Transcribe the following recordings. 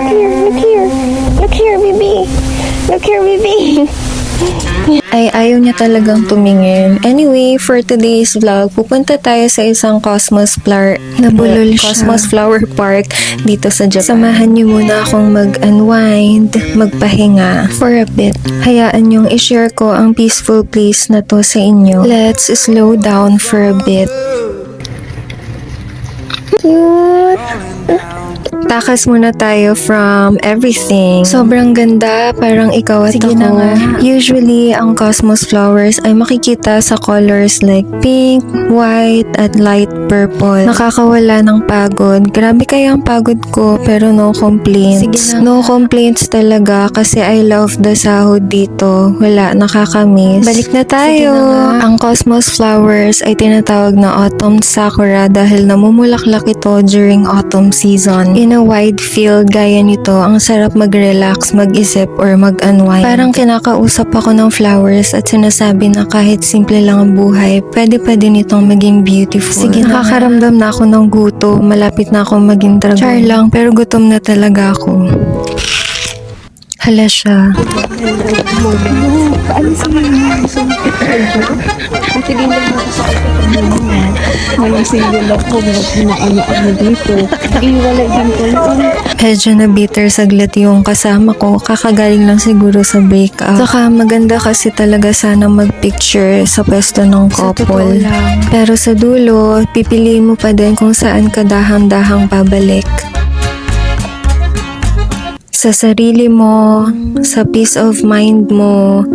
Look here, baby. Look here, baby. Ay, ayaw niya talagang tumingin. Anyway, for today's vlog, pupunta tayo sa isang Cosmos Flower Park dito sa Japan. Samahan niyo muna akong mag-unwind, magpahinga for a bit. Hayaan niyong i-share ko ang peaceful place na to sa inyo. Let's slow down for a bit. Cute. Takas muna tayo from everything. Sobrang ganda, parang ikaw at Sige ako. na nga. Usually, ang Cosmos flowers ay makikita sa colors like pink, white, at light purple. Nakakawala ng pagod. Grabe kaya ang pagod ko, pero no complaints. Sige na No complaints talaga kasi I love the sahod dito. Wala, nakakamiss. Balik na tayo. Sige na nga. Ang Cosmos flowers ay tinatawag na autumn sakura dahil namumulaklak ito during autumn season. In a wide field gaya nito, ang sarap mag-relax, mag-isip, or mag-unwind. Parang kinakausap ako ng flowers at sinasabi na kahit simple lang ang buhay, pwede pa din itong maging beautiful. Sige na. Nakakaramdam na ako ng guto, malapit na ako maging dragon. Char lang, pero gutom na talaga ako. Hala siya. Paalis mo na. Kasi di lang makasakit ako mo. Walang single ako. Ano dito. Iwalay din ko yun. Medyo na bitter saglit yung kasama ko, kakagaling lang siguro sa breakup. Saka maganda kasi talaga sana mag-picture sa pwesto ng couple. Pero sa dulo, pipiliin mo pa din kung saan ka dahang-dahang pabalik. Sa sarili mo, sa peace of mind mo,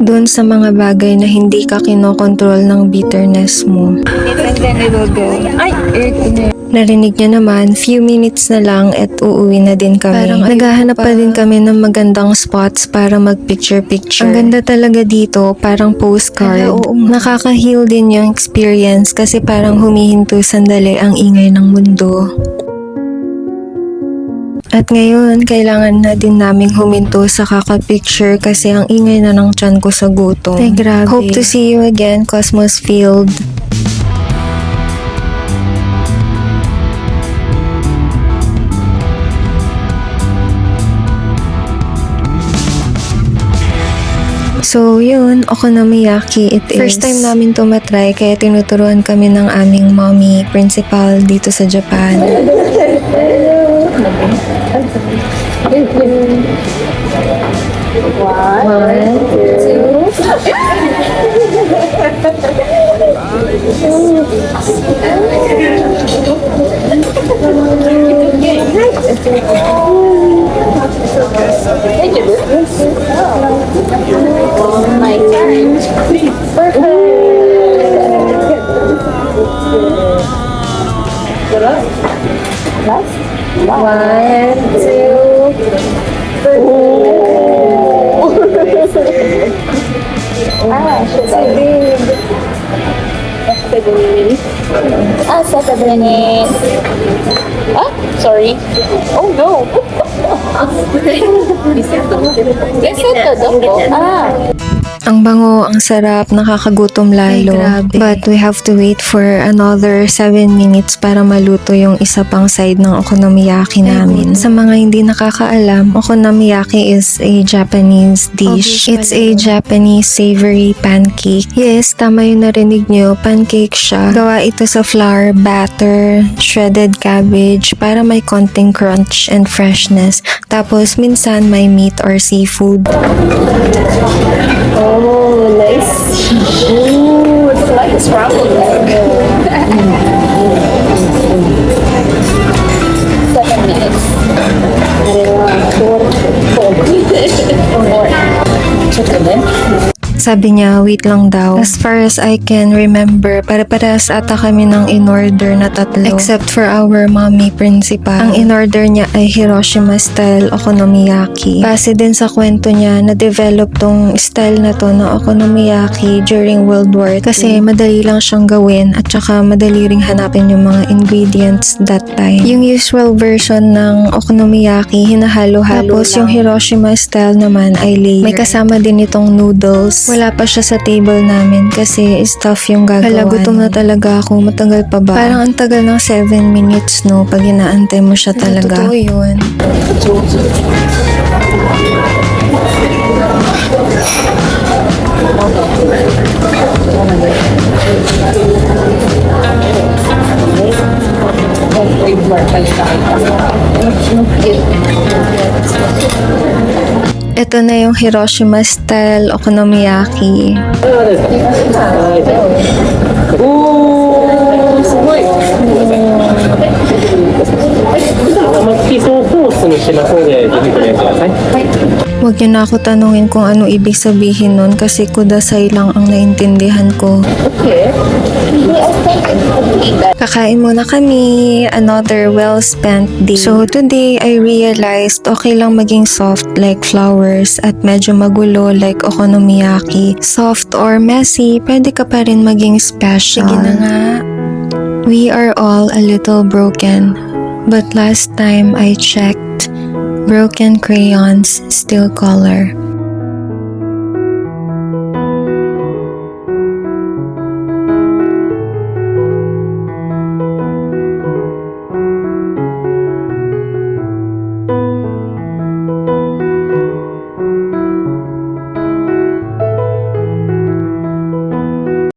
dun sa mga bagay na hindi ka kinokontrol ng bitterness mo. And then I will go. Ay, Narinig niya naman, few minutes na lang at uuwi na din kami. Parang naghahanap pa din kami ng magandang spots para mag-picture-picture. Ang ganda talaga dito, parang postcard. Nakaka-heal din yung experience kasi parang humihinto sandali ang ingay ng mundo. At ngayon, kailangan na din naming huminto sa kaka-picture kasi ang ingay na ng tiyan ko sa gutom. Ay, grabe. Hope to see you again, Cosmos Field. So, yun, Okonomiyaki it is. First time namin to matry, kaya tinuturuan kami ng aming mommy principal dito sa Japan. One, two. Oh my turn. Perfect. Last. One, two, three. Should I read? 7 minutes. 7 minutes. Ah, sorry. Oh no. Resetado po. Ang bango, ang sarap, nakakagutom lalo. But we have to wait for another 7 minutes para maluto yung isa pang side ng okonomiyaki namin. Sa mga hindi nakakaalam, okonomiyaki is a Japanese dish. It's a Japanese savory pancake. Yes, tama yung narinig nyo, pancake siya. Gawa ito sa flour, batter, shredded cabbage para may konting crunch and freshness. Tapos minsan may meat or seafood. Oh, nice. Ooh, it's like a scrambled egg. 7 minutes. Sabi niya, wait lang daw. As far as I can remember, pare-parehas ata kami ng in-order na tatlo. Except for our mommy principal. Ang in-order niya ay Hiroshima style okonomiyaki. Base din sa kwento niya, na-develop tong style na to na okonomiyaki during World War II. Kasi madali lang siyang gawin at saka madali ring hanapin yung mga ingredients that time. Yung usual version ng okonomiyaki, hinahalo-halo. Tapos yung Hiroshima style naman ay layer. May kasama din itong noodles. Wala pa siya sa table namin kasi stuff yung gagawa. Hala, gutom na talaga ako. Matagal pa ba? Parang ang tagal ng 7 minutes, no? Pag inaantay mo siya talaga. Totoo yun. Ito na yung Hiroshima style okonomiyaki. 巻きソースにしますので、ぜひご利用ください。 Huwag niyo na ako tanungin kung ano ibig sabihin nun kasi kudasay lang ang naintindihan ko. Kakain muna kami. Another well-spent day. So today, I realized okay lang maging soft like flowers at medyo magulo like okonomiyaki. Soft or messy, pwede ka pa rin maging special. Sige na nga. We are all a little broken. But last time I checked, broken crayons still color.